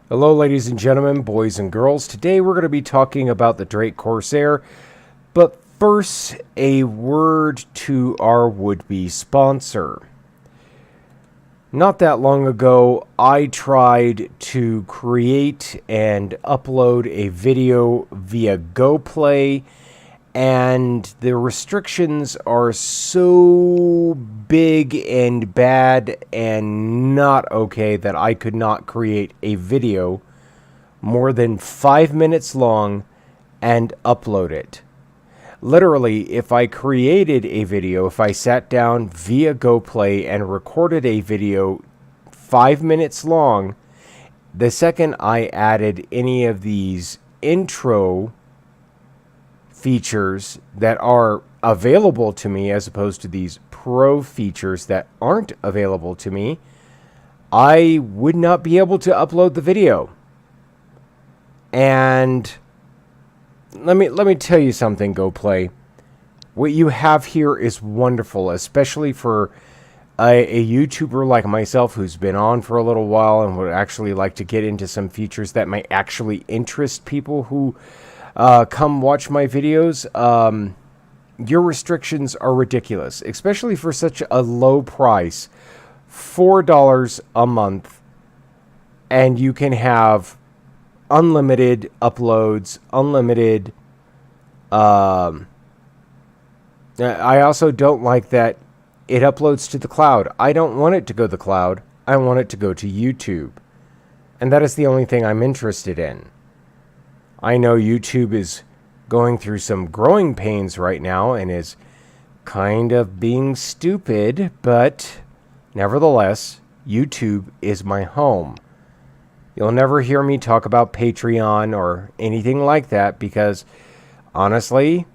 Hello, ladies and gentlemen, boys and girls. Today we're going to be talking about the Drake Corsair. But first, a word to our would-be sponsor. Not that long ago, I tried to create and upload a video via GoPlay, and the restrictions are so big and bad and not okay that I could not create a video more than 5 minutes long and upload it. Literally, if I created a video, if I sat down via GoPlay and recorded a video 5 minutes long, the second I added any of these intro features that are available to me as opposed to these pro features that aren't available to me, I would not be able to upload the video. And let me tell you something, GoPlay. What you have here is wonderful, especially for a YouTuber like myself who's been on for a little while and would actually like to get into some features that might actually interest people who come watch my videos. Your restrictions are ridiculous, especially for such a low price, $4 a month, and you can have unlimited uploads, unlimited. I also don't like that it uploads to the cloud. I don't want it to go to the cloud. I want it to go to YouTube, and that is the only thing I'm interested in. I know YouTube is going through some growing pains right now and is kind of being stupid, but nevertheless, YouTube is my home. You'll never hear me talk about Patreon or anything like that because, honestly,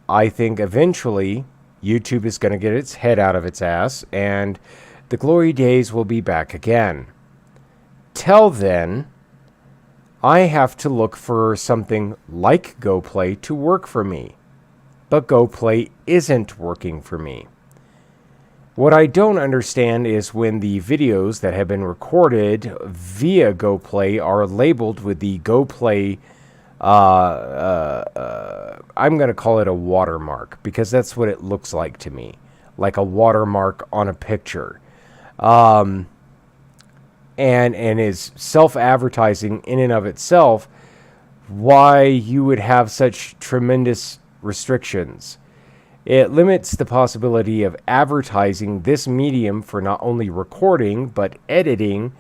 I think eventually YouTube is going to get its head out of its ass and the glory days will be back again. Till then, I have to look for something like GoPlay to work for me. But GoPlay isn't working for me. What I don't understand is when the videos that have been recorded via GoPlay are labeled with the GoPlay, I'm going to call it a watermark, because that's what it looks like to me. Like a watermark on a picture. And is self-advertising in and of itself why you would have such tremendous restrictions. It limits the possibility of advertising this medium for not only recording, but editing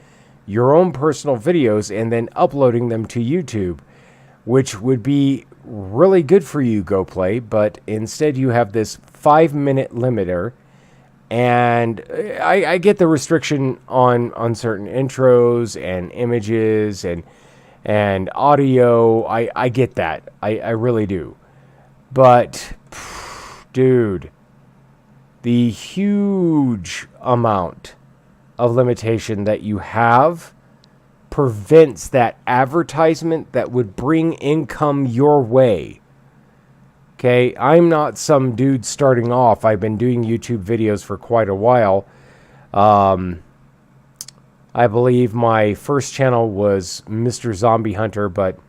your own personal videos and then uploading them to YouTube, which would be really good for you, GoPlay, but instead you have this 5-minute limiter. And I get the restriction on certain intros and images and audio. I get that. I really do. But, dude, the huge amount of limitation that you have prevents that advertisement that would bring income your way. Okay, I'm not some dude starting off. I've been doing YouTube videos for quite a while. I believe my first channel was Mr. Zombie Hunter, but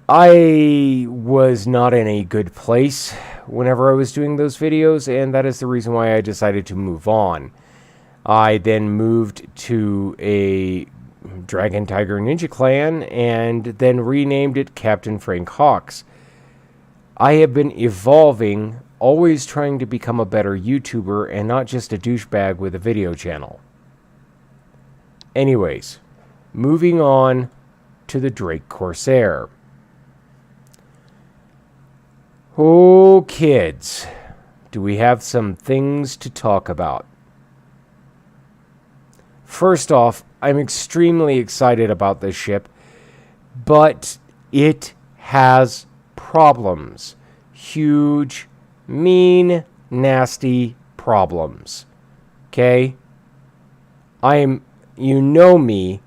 I was not in a good place whenever I was doing those videos, and that is the reason why I decided to move on. I then moved to a Dragon Tiger Ninja Clan and then renamed it Captain Frank Hawks. I have been evolving, always trying to become a better YouTuber and not just a douchebag with a video channel. Anyways, moving on to the Drake Corsair. Oh, kids, do we have some things to talk about? First off, I'm extremely excited about this ship, but it has problems. Huge, mean, nasty problems. Okay? You know me,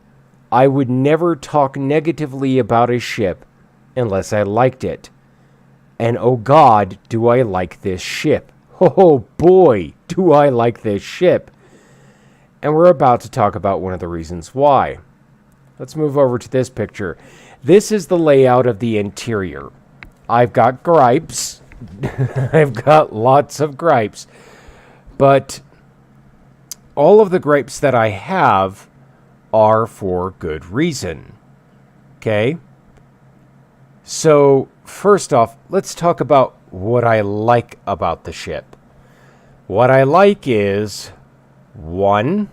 I would never talk negatively about a ship unless I liked it. And oh God, do I like this ship. Oh boy, do I like this ship. And we're about to talk about one of the reasons why. Let's move over to this picture. This is the layout of the interior. I've got gripes. I've got lots of gripes. But all of the gripes that I have are for good reason. Okay? So, first off, let's talk about what I like about the ship. What I like is 1,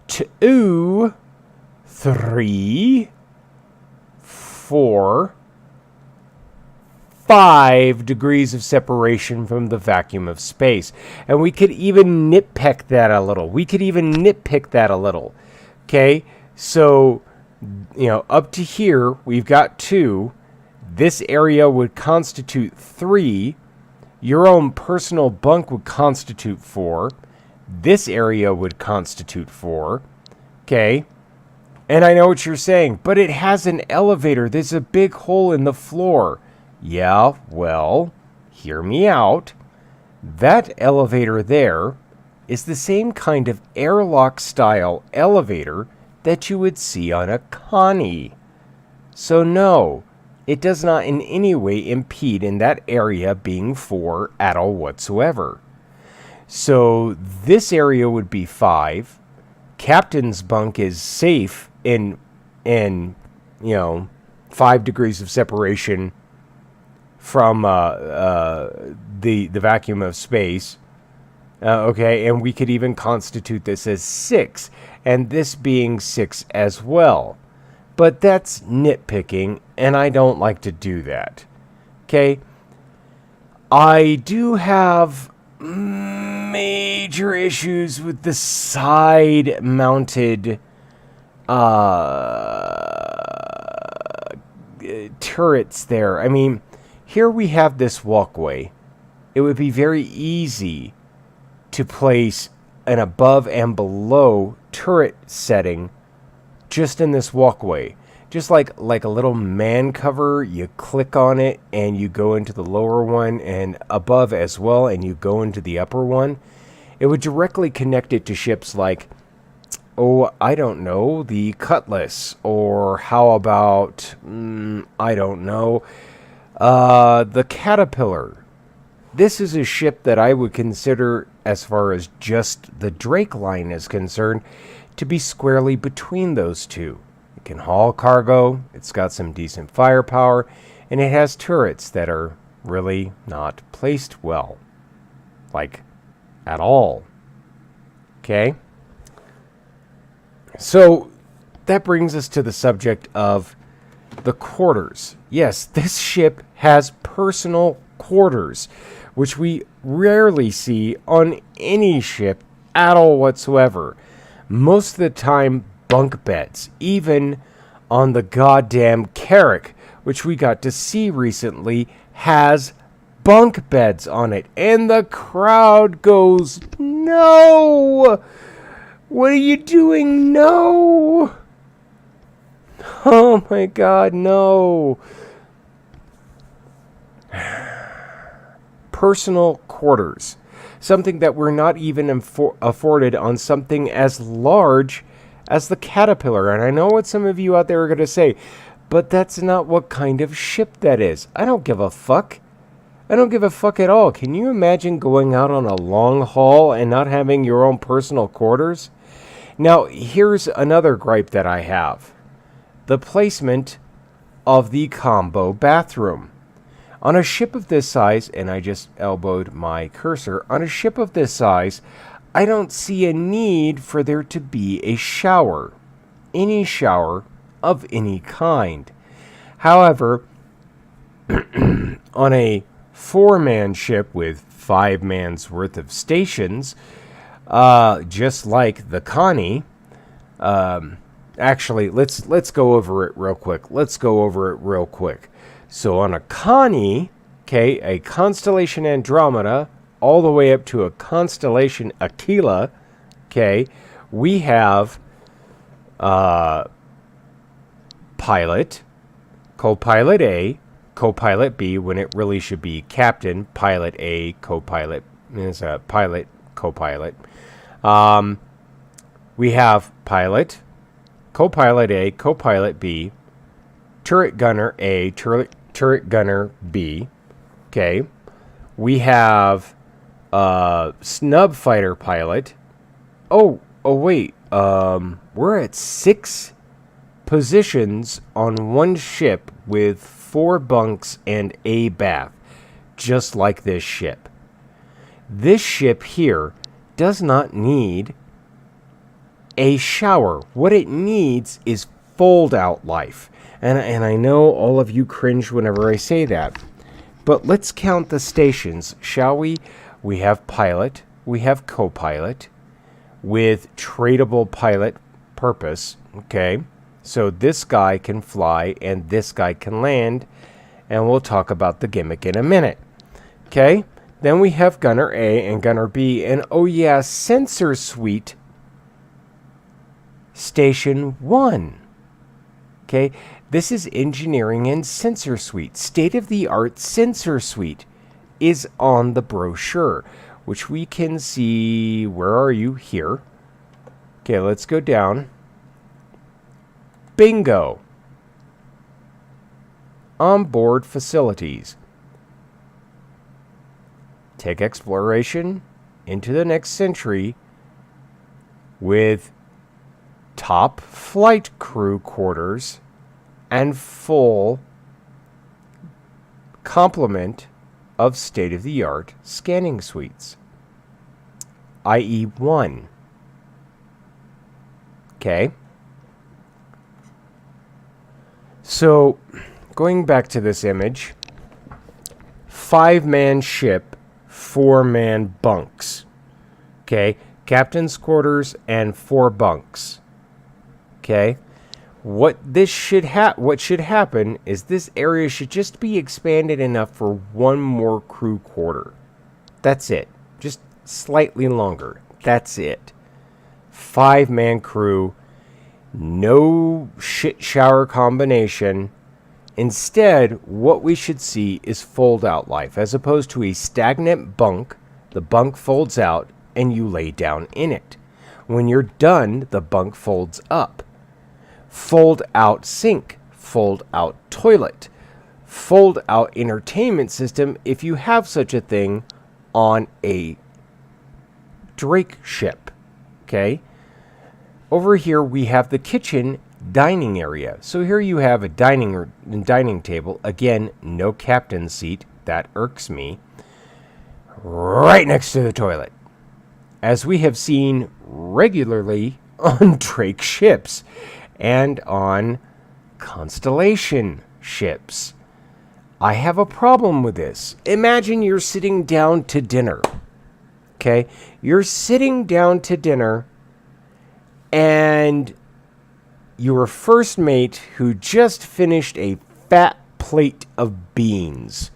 2, 3, 4, 5 degrees of separation from the vacuum of space. And we could even nitpick that a little. Okay? So, up to here, we've got 2. This area would constitute 3. Your own personal bunk would constitute 4. This area would constitute 4. Okay? And I know what you're saying, but it has an elevator. There's a big hole in the floor. Yeah, well, hear me out. That elevator there is the same kind of airlock-style elevator that you would see on a Connie. So no, it does not in any way impede in that area being 4 at all whatsoever. So this area would be 5. Captain's bunk is safe in 5 degrees of separation from the vacuum of space. Okay, and we could even constitute this as 6, and this being 6 as well. But that's nitpicking, and I don't like to do that. Okay, I do have major issues with the side-mounted turrets there. I mean, here we have this walkway. It would be very easy to place an above and below turret setting just in this walkway. Just like a little man cover, you click on it and you go into the lower one, and above as well, and you go into the upper one. It would directly connect it to ships like, I don't know, the Cutlass, or how about, I don't know, the Caterpillar. This is a ship that I would consider, as far as just the Drake line is concerned, to be squarely between those two. It can haul cargo, it's got some decent firepower, and it has turrets that are really not placed well. Like, at all. Okay? So, that brings us to the subject of the quarters. Yes, this ship has personal quarters, which we rarely see on any ship at all whatsoever. Most of the time, bunk beds. Even on the goddamn Carrack, which we got to see recently, has bunk beds on it. And the crowd goes, no! What are you doing? No! Oh my god, no! Personal quarters. Something that we're not even afforded on something as large as the Caterpillar. And I know what some of you out there are going to say, but that's not what kind of ship that is. I don't give a fuck. I don't give a fuck at all. Can you imagine going out on a long haul and not having your own personal quarters? Now, here's another gripe that I have. The placement of the combo bathroom. On a ship of this size, and I just elbowed my cursor, on a ship of this size, I don't see a need for there to be a shower. Any shower of any kind. However, on a 4-man ship with 5 man's worth of stations, just like the Connie, actually, let's go over it real quick. So on a Connie, okay, a Constellation Andromeda, all the way up to a Constellation Aquila, okay, we have pilot, co-pilot A, co-pilot B, when it really should be captain, pilot A, co-pilot, is a pilot, co-pilot. We have pilot, co-pilot A, co-pilot B, turret gunner A, turret gunner B. Okay. We have snub fighter pilot. Oh wait. We're at 6 positions on one ship with 4 bunks and a bath, just like this ship. This ship here does not need a shower. What it needs is fold out life. And I know all of you cringe whenever I say that. But let's count the stations, shall we? We have pilot, we have co-pilot, with tradable pilot purpose, okay? So this guy can fly and this guy can land, and we'll talk about the gimmick in a minute. Okay? Then we have gunner A and gunner B, and oh yeah, sensor suite station 1. Okay? This is engineering and sensor suite. State-of-the-art sensor suite is on the brochure, which we can see. Where are you? Here. Okay, let's go down. Bingo. Onboard facilities. Take exploration into the next century with top flight crew quarters and full complement of state-of-the-art scanning suites, i.e. 1. Okay. So, going back to this image, 5-man ship, 4-man bunks. Okay, captain's quarters and 4 bunks. Okay, what should happen is this area should just be expanded enough for 1 more crew quarter. That's it. Just slightly longer. That's it. 5-man crew. No shit shower combination. Instead, what we should see is fold out life. As opposed to a stagnant bunk, the bunk folds out and you lay down in it. When you're done, the bunk folds up. Fold out sink, fold out toilet, fold out entertainment system if you have such a thing on a Drake ship. Okay? Over here we have the kitchen dining area. So here you have a dining table. Again, no captain's seat. That irks me. Right next to the toilet. As we have seen regularly on Drake ships and on Constellation ships. I have a problem with this. Imagine you're sitting down to dinner. Okay? You're sitting down to dinner and your first mate, who just finished a fat plate of beans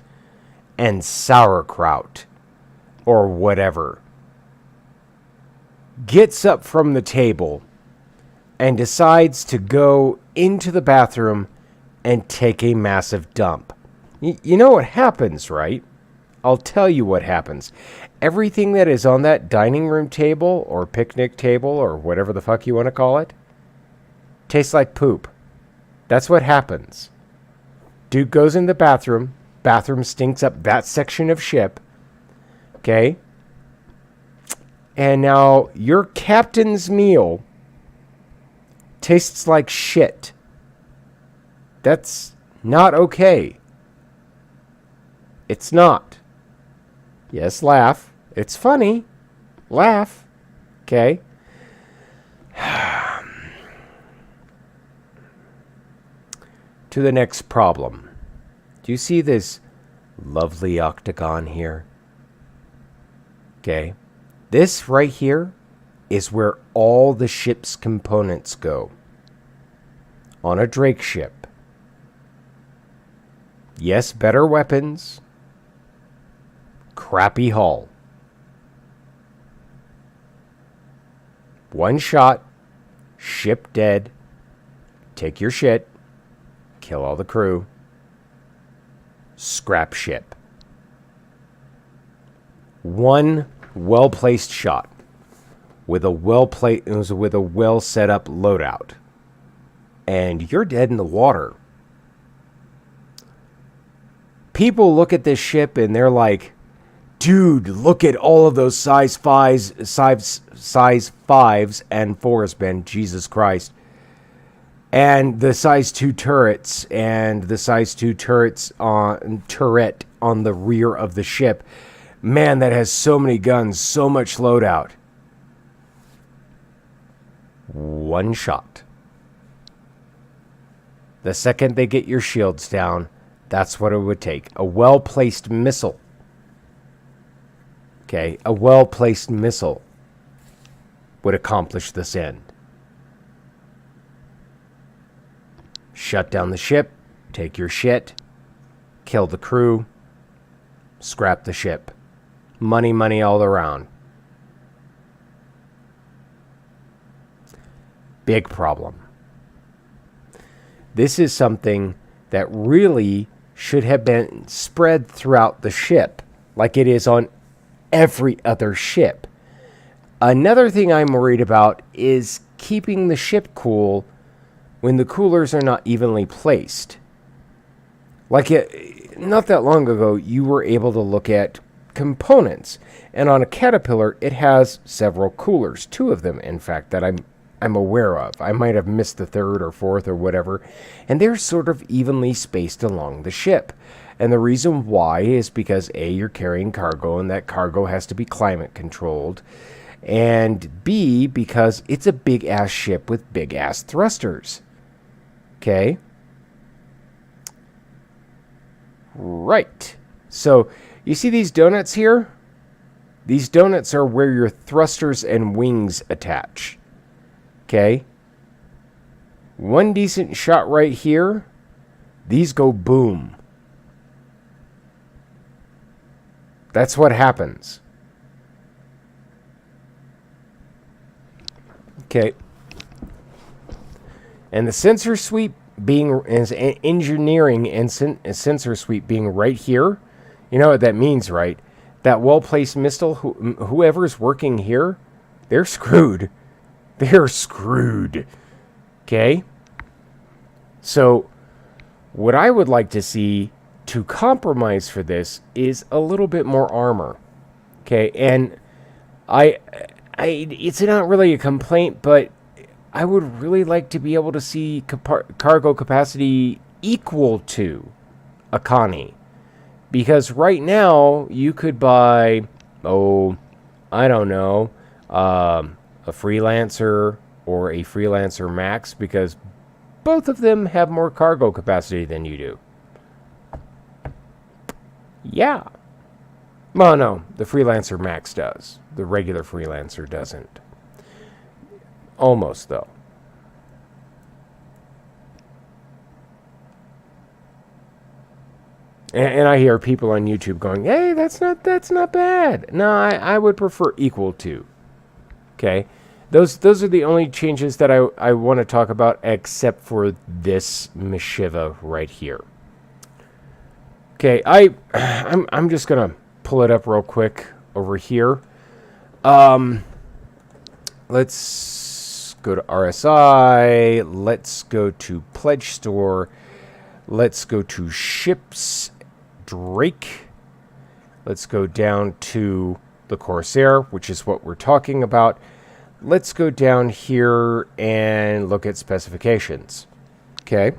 and sauerkraut or whatever, gets up from the table and decides to go into the bathroom and take a massive dump. You know what happens, right? I'll tell you what happens. Everything that is on that dining room table or picnic table or whatever the fuck you want to call it tastes like poop. That's what happens. Dude goes in the bathroom. Bathroom stinks up that section of ship. Okay? And now your captain's meal tastes like shit. That's not okay. It's not. Yes, laugh. It's funny. Laugh. Okay? To the next problem. Do you see this lovely octagon here? Okay. This right here is where all the ship's components go. On a Drake ship. Yes, better weapons. Crappy hull. One shot. Ship dead. Take your shit. Kill all the crew. Scrap ship. One well-placed shot. with a well set up loadout, and you're dead in the water. People look at this ship and they're like, dude, look at all of those size fives and 4s, Ben, Jesus Christ. And the size 2 turrets and the size 2 turret on the rear of the ship. Man, that has so many guns, so much loadout. One shot. The second they get your shields down, that's what it would take. A well-placed missile. Okay, a well-placed missile would accomplish this end. Shut down the ship, take your shit, kill the crew, scrap the ship. Money, money all around. Big problem. This is something that really should have been spread throughout the ship, like it is on every other ship. Another thing I'm worried about is keeping the ship cool when the coolers are not evenly placed. Like not that long ago, you were able to look at components, and on a Caterpillar, it has several coolers, 2 of them, in fact, that I'm aware of. I might have missed the 3rd or 4th or whatever, and they're sort of evenly spaced along the ship. And the reason why is because A, you're carrying cargo, and that cargo has to be climate controlled, and B, because it's a big ass ship with big ass thrusters. Okay? Right. So, you see these donuts here? These donuts are where your thrusters and wings attach. Okay? One decent shot right here, these go boom. That's what happens. Okay. And the sensor suite being engineering and sensor suite being right here, you know what that means, right? That well-placed missile, whoever's working here, they're screwed. They're screwed. Okay? So, what I would like to see to compromise for this is a little bit more armor. Okay? And it's not really a complaint, but I would really like to be able to see cargo capacity equal to a Connie. Because right now, you could buy, I don't know, a Freelancer or a Freelancer Max, because both of them have more cargo capacity than you do. Yeah. Well, no, the Freelancer Max does. The regular Freelancer doesn't. Almost, though. And I hear people on YouTube going, hey, that's not bad. No, I would prefer equal to. Okay? Those are the only changes that I want to talk about, except for this Mishiva right here. Okay, I'm just going to pull it up real quick over here. Let's go to RSI. Let's go to Pledge Store. Let's go to Ships Drake. Let's go down to the Corsair, which is what we're talking about. Let's go down here and look at specifications. Okay.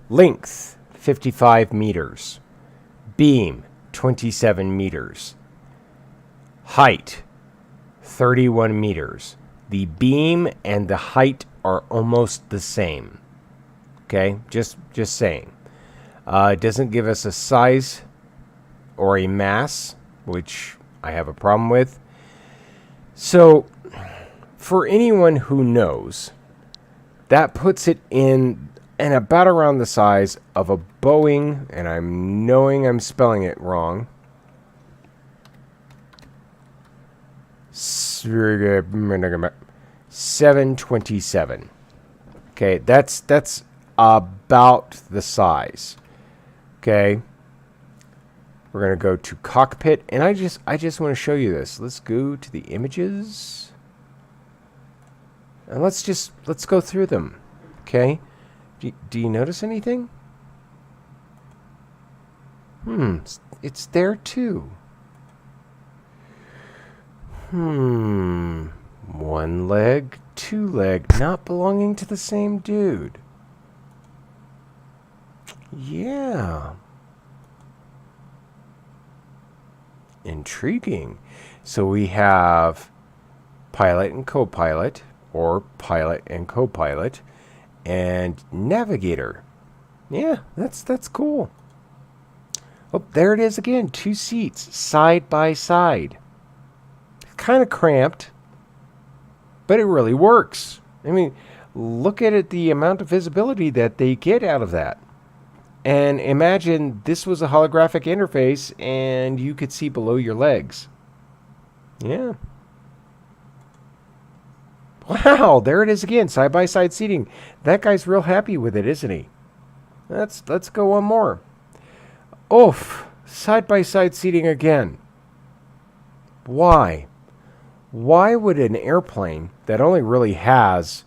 Length, 55 meters. Beam, 27 meters. Height, 31 meters. The beam and the height are almost the same. Okay, just saying. It doesn't give us a size or a mass, which I have a problem with. So, for anyone who knows, that puts it in and about around the size of a Boeing, and I'm knowing I'm spelling it wrong. 727. Okay, that's about the size. Okay. We're going to go to cockpit, and I just want to show you this. Let's go to the images. And let's go through them. Okay? Do you notice anything? It's there too. One leg, two leg, not belonging to the same dude. Yeah. Intriguing. So we have pilot and co-pilot, or pilot and co-pilot, and navigator. Yeah, that's cool. Oh, there it is again. 2 seats side by side. Kind of cramped, but it really works. I mean, look at it, the amount of visibility that they get out of that. And imagine this was a holographic interface and you could see below your legs. Yeah. Wow, there it is again, side-by-side seating. That guy's real happy with it, isn't he? Let's go one more. Oof, side-by-side seating again. Why? Why would an airplane that only really has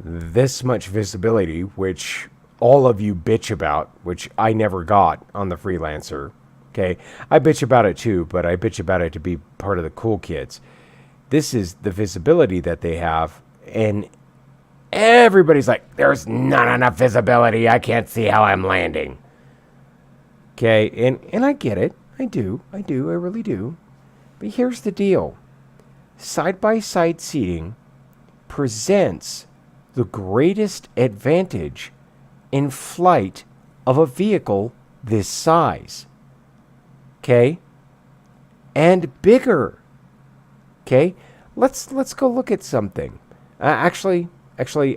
this much visibility, which all of you bitch about, which I never got on the Freelancer, okay? I bitch about it too, but I bitch about it to be part of the cool kids. This is the visibility that they have, and everybody's like, there's not enough visibility. I can't see how I'm landing. Okay, and I get it. I really do. But here's the deal. Side-by-side seating presents the greatest advantage in flight of a vehicle this size. Okay? And bigger. Okay? Let's go look at something. Actually,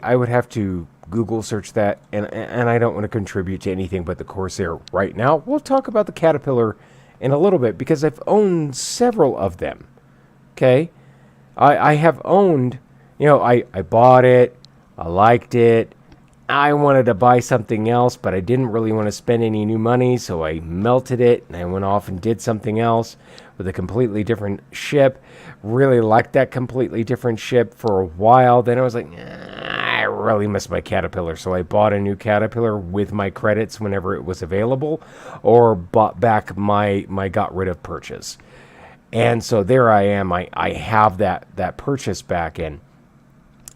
I would have to Google search that, and I don't want to contribute to anything but the Corsair right now. We'll talk about the Caterpillar in a little bit because I've owned several of them. Okay? I have owned, I bought it, I liked it, I wanted to buy something else, but I didn't really want to spend any new money, so I melted it, and I went off and did something else with a completely different ship. Really liked that completely different ship for a while. Then I was like, I really miss my Caterpillar, so I bought a new Caterpillar with my credits whenever it was available, or bought back my got rid of purchase. And so there I am. I have that purchase back, and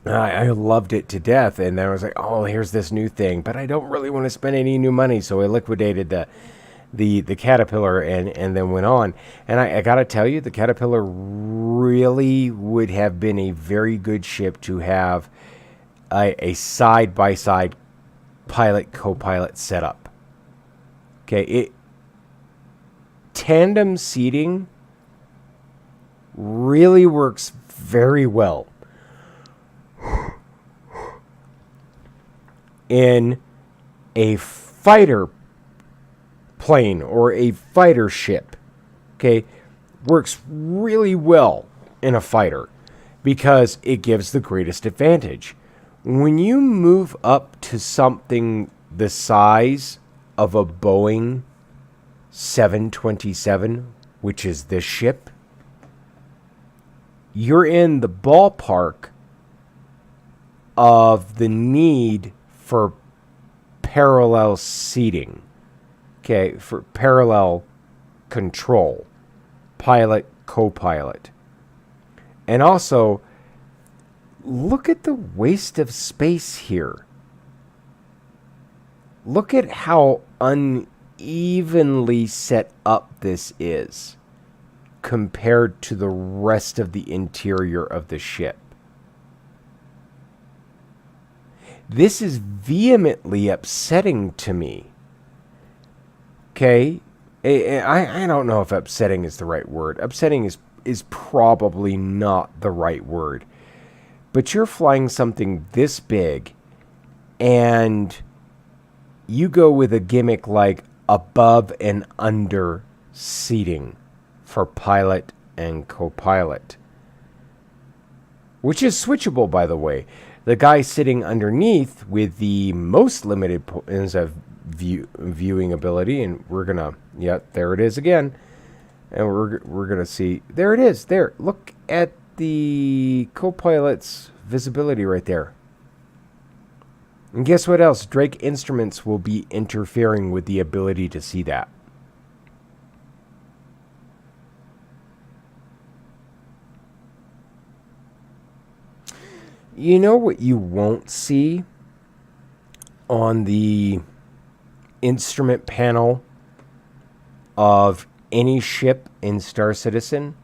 I loved it to death. And then I was like, oh, here's this new thing, but I don't really want to spend any new money. So I liquidated the Caterpillar and then went on. And I got to tell you, the Caterpillar really would have been a very good ship to have a side-by-side pilot co-pilot setup. Okay, tandem seating really works very well in a fighter plane or a fighter ship. Okay, works really well in a fighter because it gives the greatest advantage. When you move up to something the size of a Boeing 727, which is this ship, you're in the ballpark of the need for parallel seating. Okay, for parallel control. Pilot, co-pilot. And also, look at the waste of space here. Look at how unevenly set up this is compared to the rest of the interior of the ship. This is vehemently upsetting to me. Okay? I don't know if upsetting is the right word. Upsetting is probably not the right word. But you're flying something this big, and you go with a gimmick like above and under seating for pilot and co-pilot, which is switchable, by the way. The guy sitting underneath with the most limited points of viewing ability, and we're gonna, there it is again, and we're gonna see, there it is, there. Look at the co-pilot's visibility right there. And guess what else? Drake Instruments will be interfering with the ability to see that. You know what you won't see on the instrument panel of any ship in Star Citizen?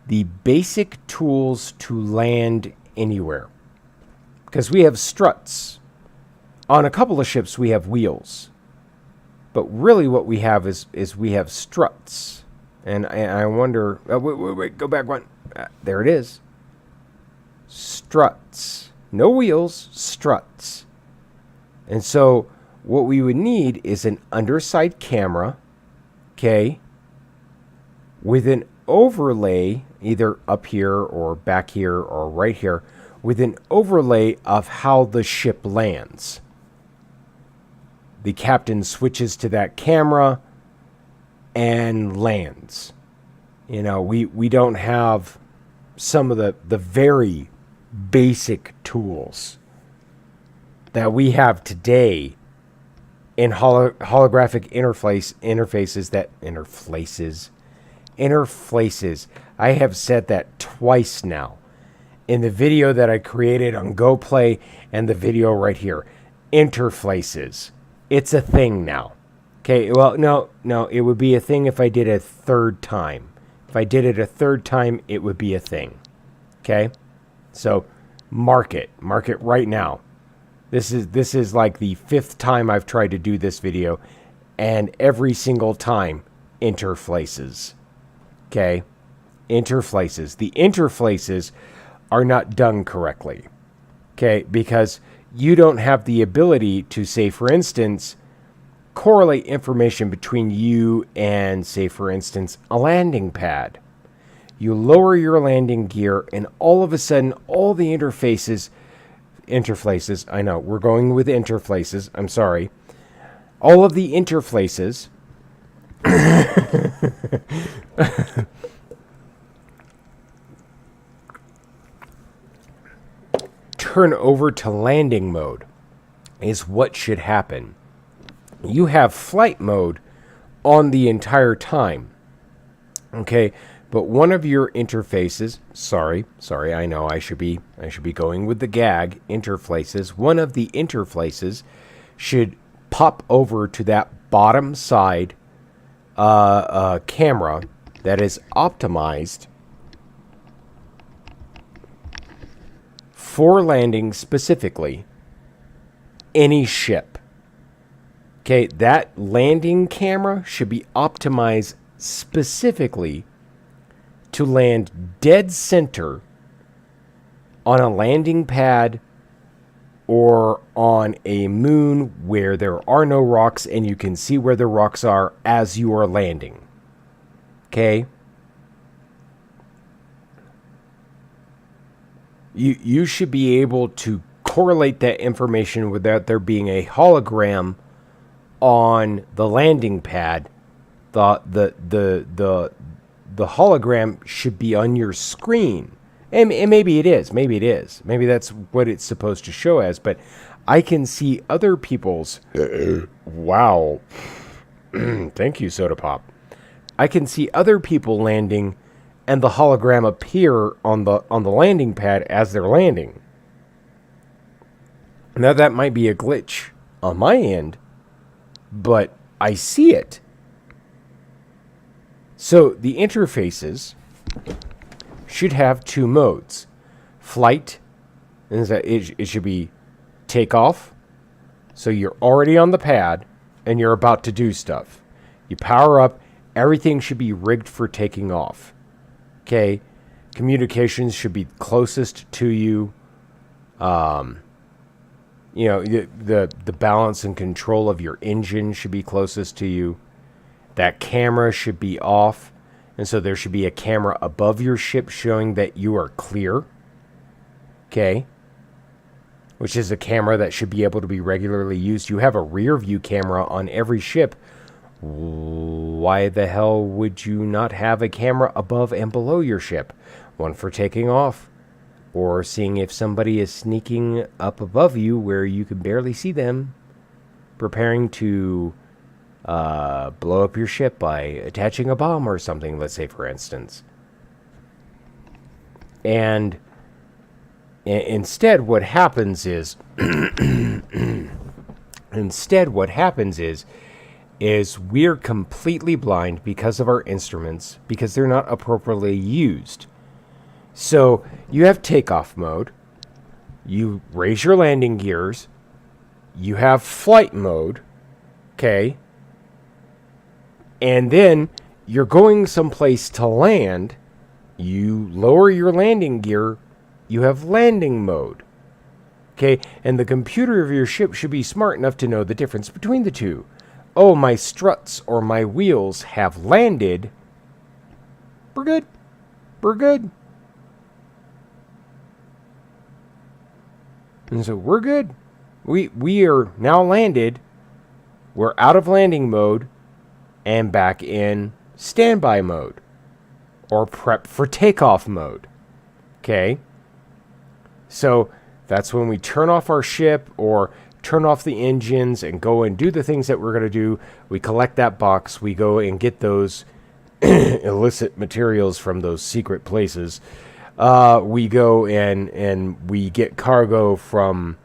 The basic tools to land anywhere. Because we have struts. On a couple of ships we have wheels. But really what we have is we have struts. And I wonder... wait, go back one. There it is. Struts. No wheels, struts. And so what we would need is an underside camera, okay, with an overlay, either up here or back here or right here, with an overlay of how the ship lands. The captain switches to that camera and lands. You know, we don't have some of the very basic tools that we have today in holographic interfaces. I have said that twice now in the video that I created on GoPlay and the video right here. Interfaces. It's a thing now. Okay, well, no, it would be a thing if I did it a third time. If I did it a third time, it would be a thing. Okay? So, mark it right now. This is like the 5th time I've tried to do this video, and every single time, interfaces. Okay? Interfaces. The interfaces are not done correctly. Okay? Because you don't have the ability to, say, for instance, correlate information between you and, say, for instance, a landing pad. You lower your landing gear, and all of a sudden, all the interfaces, I know, we're going with interfaces, I'm sorry. All of the interfaces turn over to landing mode is what should happen. You have flight mode on the entire time. Okay? But one of your interfaces, sorry, I know I should be going with the gag, interfaces. One of the interfaces should pop over to that bottom side camera that is optimized for landing specifically any ship. Okay, that landing camera should be optimized specifically to land dead center on a landing pad or on a moon where there are no rocks and you can see where the rocks are as you are landing. Okay? You should be able to correlate that information without there being a hologram on the landing pad. The hologram should be on your screen. And maybe it is. Maybe that's what it's supposed to show as. But I can see other people's... wow. Thank you, Soda Pop. I can see other people landing and the hologram appear on the landing pad as they're landing. Now, that might be a glitch on my end, but I see it. So the interfaces should have 2 modes. Flight, and it should be takeoff. So you're already on the pad and you're about to do stuff. You power up, everything should be rigged for taking off. Okay, communications should be closest to you. You know, the balance and control of your engine should be closest to you. That camera should be off, and so there should be a camera above your ship showing that you are clear. Okay, which is a camera that should be able to be regularly used. You have a rear view camera on every ship. Why the hell would you not have a camera above and below your ship? One for taking off, or seeing if somebody is sneaking up above you where you can barely see them, preparing to blow up your ship by attaching a bomb or something, let's say, for instance. And instead what happens is we're completely blind because of our instruments, because they're not appropriately used. So you have takeoff mode, you raise your landing gears, you have flight mode, okay, and then you're going someplace to land, you lower your landing gear, you have landing mode, okay, and the computer of your ship should be smart enough to know the difference between the two. Oh, my struts or my wheels have landed. We're good. We're good. And so we're good. We are now landed. We're out of landing mode and back in standby mode or prep for takeoff mode. Okay? So that's when we turn off our ship or turn off the engines and go and do the things that we're going to do. We collect that box. We go and get those illicit materials from those secret places. We go and we get cargo from,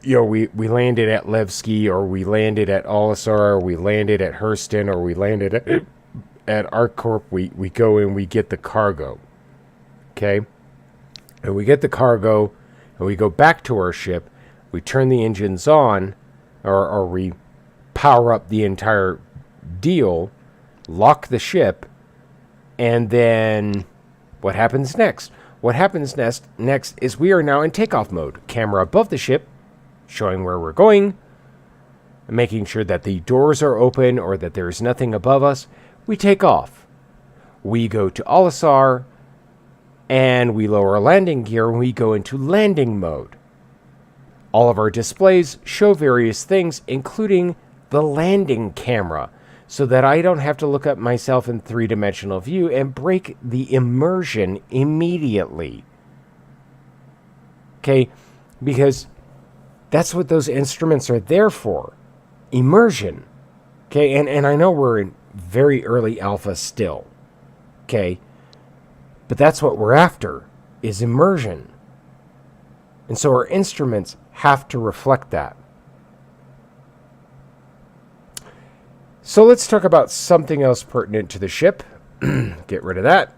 we landed at Levski, or we landed at Olisar, or we landed at Hurston, or we landed at ArcCorp. We go and we get the cargo. Okay? And we get the cargo, and we go back to our ship. We turn the engines on, or we power up the entire deal, lock the ship, and then what happens next? What happens next is we are now in takeoff mode. Camera above the ship, showing where we're going, making sure that the doors are open or that there's nothing above us. We take off. We go to Olisar, and we lower our landing gear, and we go into landing mode. All of our displays show various things, including the landing camera, so that I don't have to look at myself in three-dimensional view and break the immersion immediately. Okay? Because that's what those instruments are there for. Immersion. Okay? And I know we're in very early alpha still. Okay? But that's what we're after, is immersion. And so our instruments have to reflect that. So let's talk about something else pertinent to the ship. Get rid of that.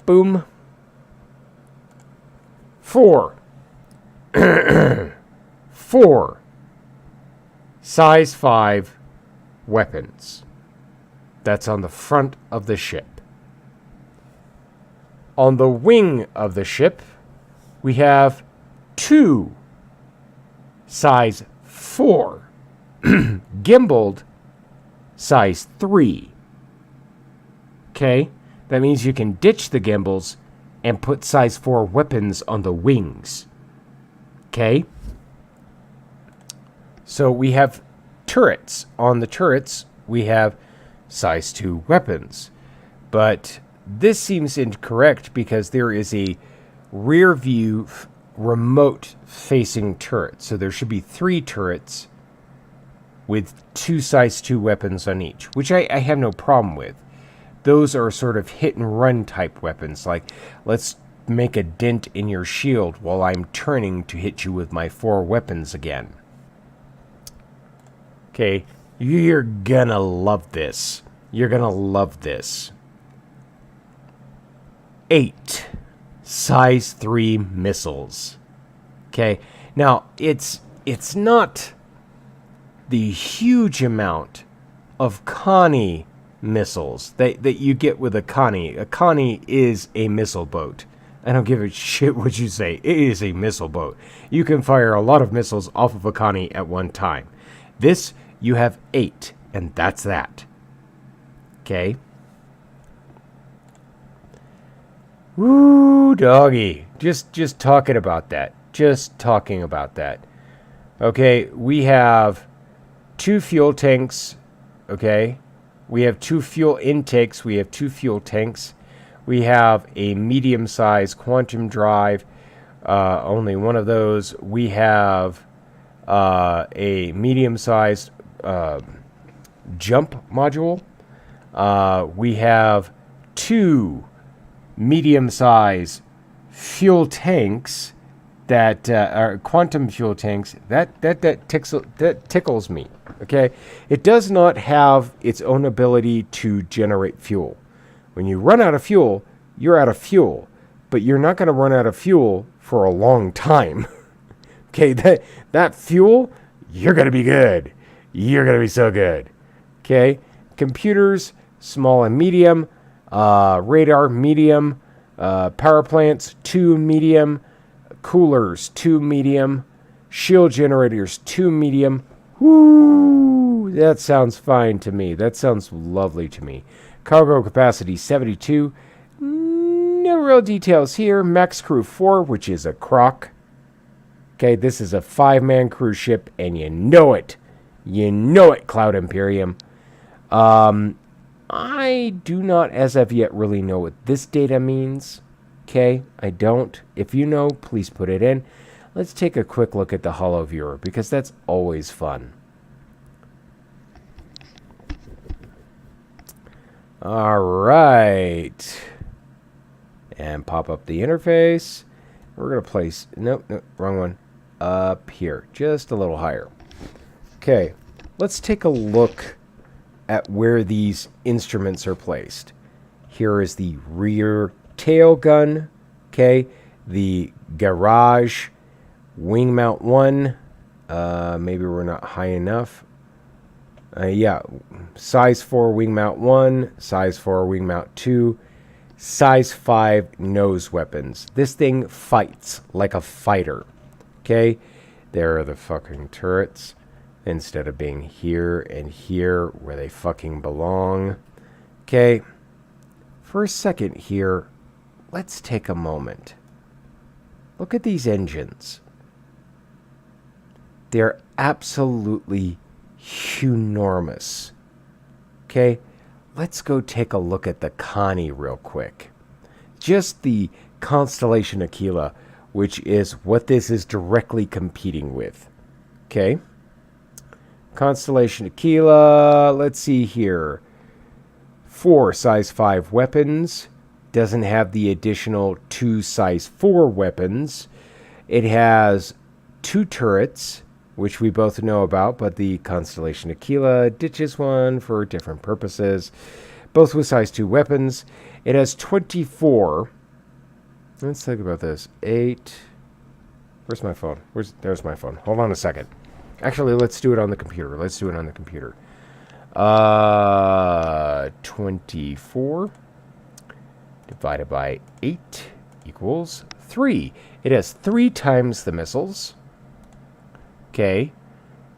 Boom. 4. 4 size 5 weapons. That's on the front of the ship. On the wing of the ship, we have 2 size 4 gimbaled size 3. Okay? That means you can ditch the gimbals and put size 4 weapons on the wings. Okay? So we have turrets. On the turrets, we have size 2 weapons. But this seems incorrect because there is a rear view remote facing turret. So there should be 3 turrets with 2 size 2 weapons on each, which I have no problem with. Those are sort of hit and run type weapons, like let's make a dent in your shield while I'm turning to hit you with my 4 weapons again. Okay, you're gonna love this. You're gonna love this. 8 size 3 missiles. Okay, now it's not the huge amount of Connie missiles that you get with a Connie. A Connie is a missile boat. I don't give a shit what you say. It is a missile boat. You can fire a lot of missiles off of a Connie at one time. This, you have 8, and that's that. Okay? Woo, doggy. Just talking about that. Just talking about that. Okay, we have 2 fuel tanks. Okay? We have 2 fuel intakes. We have 2 fuel tanks. We have a medium-sized quantum drive, only one of those. We have a medium-sized jump module. We have 2 medium-sized fuel tanks that are quantum fuel tanks. That tickles me. Okay, it does not have its own ability to generate fuel. When you run out of fuel, you're out of fuel, but you're not going to run out of fuel for a long time. Okay, that fuel, you're going to be good. You're going to be so good. Okay, computers, small and medium, radar, medium, power plants, 2 medium, coolers, 2 medium, shield generators, 2 medium. Woo! That sounds fine to me. That sounds lovely to me. Cargo capacity 72. No real details here. Max crew 4, which is a crock. Okay, this is a 5-man cruise ship, and you know it. You know it, Cloud Imperium. I do not, as of yet, really know what this data means. Okay, I don't. If you know, please put it in. Let's take a quick look at the Holo Viewer, because that's always fun. All right. And pop up the interface. We're going to place... Nope, wrong one. Up here. Just a little higher. Okay. Let's take a look at where these instruments are placed. Here is the rear tail gun. Okay. The garage. Wing mount 1. Maybe we're not high enough. Yeah, size 4 wing mount 1, size 4 wing mount 2, size 5 nose weapons. This thing fights like a fighter. Okay, there are the fucking turrets instead of being here and here where they fucking belong. Okay, for a second here, let's take a moment. Look at these engines. They're absolutely enormous. Okay, let's go take a look at the Connie real quick. Just the Constellation Aquila, which is what this is directly competing with. Okay, Constellation Aquila, let's see here. 4 size 5 weapons. Doesn't have the additional 2 size 4 weapons. It has 2 turrets, which we both know about, but the Constellation Aquila ditches one for different purposes, both with size 2 weapons. It has 24. Let's think about this. 8. Where's my phone? There's my phone. Hold on a second. Actually, let's do it on the computer. 24 divided by 8 equals 3. It has 3 times the missiles. Okay,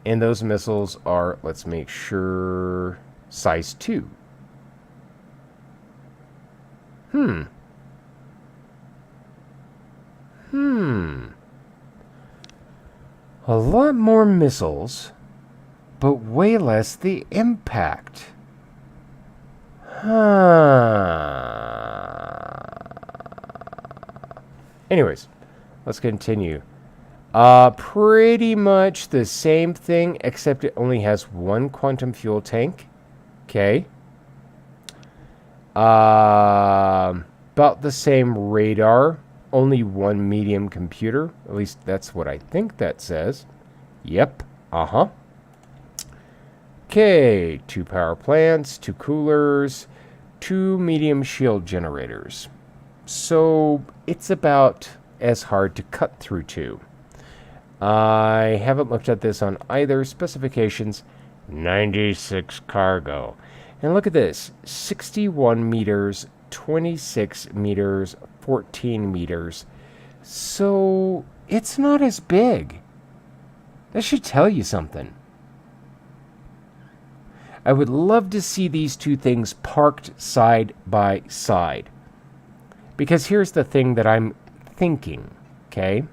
and those missiles are, let's make sure, size 2. A lot more missiles, but way less the impact. Anyways, let's continue. Pretty much the same thing, except it only has 1 quantum fuel tank. Okay. About the same radar. Only 1 medium computer. At least that's what I think that says. Yep. Okay. 2 power plants, 2 coolers, 2 medium shield generators. So it's about as hard to cut through to. I haven't looked at this on either specifications. 96 cargo. And look at this. 61 meters, 26 meters, 14 meters. So it's not as big. That should tell you something. I would love to see these 2 things parked side by side. Because here's the thing that I'm thinking, okay?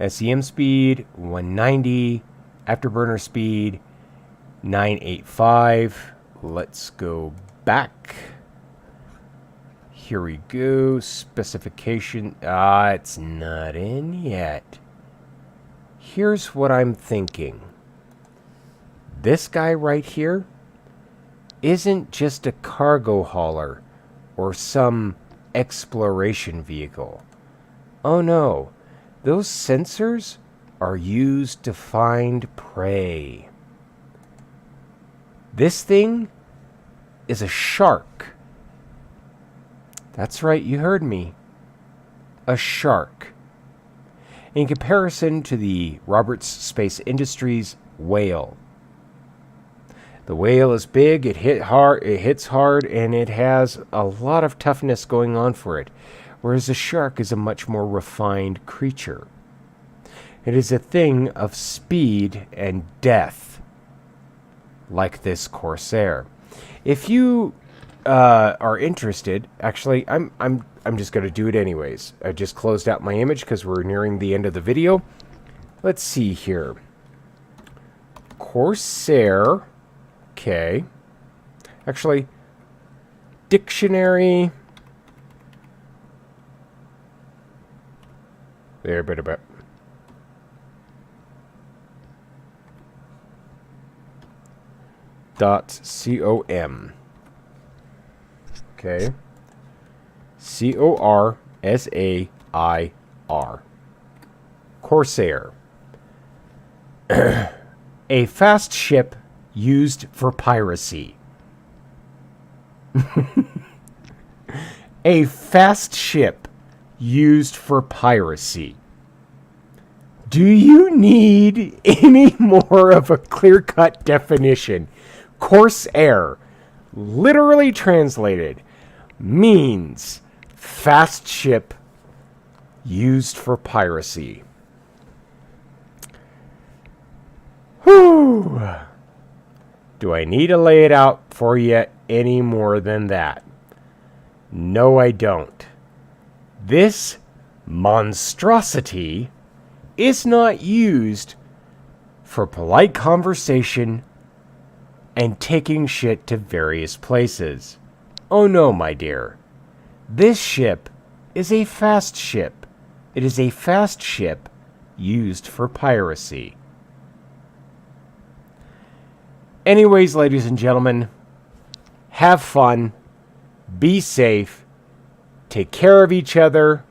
SEM speed 190, afterburner speed 985. Let's go back. Here we go. Specification. It's not in yet. Here's what I'm thinking. This guy right here isn't just a cargo hauler or some exploration vehicle. Oh no, those sensors are used to find prey. This thing is a shark. That's right, you heard me. A shark. In comparison to the Roberts Space Industries whale. The whale is big, it hits hard, and it has a lot of toughness going on for it, whereas a shark is a much more refined creature. It is a thing of speed and death, like this Corsair. If you are interested, actually, I'm just going to do it anyways. I just closed out my image because we're nearing the end of the video. Let's see here. Corsair. Okay. Actually, dictionary. There, bit about. .com. Okay. Corsair. Corsair. A fast ship used for piracy. A fast ship used for piracy. Do you need any more of a clear-cut definition? Corsair, literally translated, means fast ship used for piracy. Whew. Do I need to lay it out for you any more than that? No, I don't. This monstrosity is not used for polite conversation and taking shit to various places. Oh no, my dear. This ship is a fast ship. It is a fast ship used for piracy. Anyways, ladies and gentlemen, have fun, be safe, take care of each other.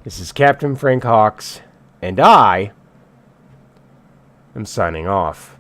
This is Captain Frank Hawks, and I am signing off.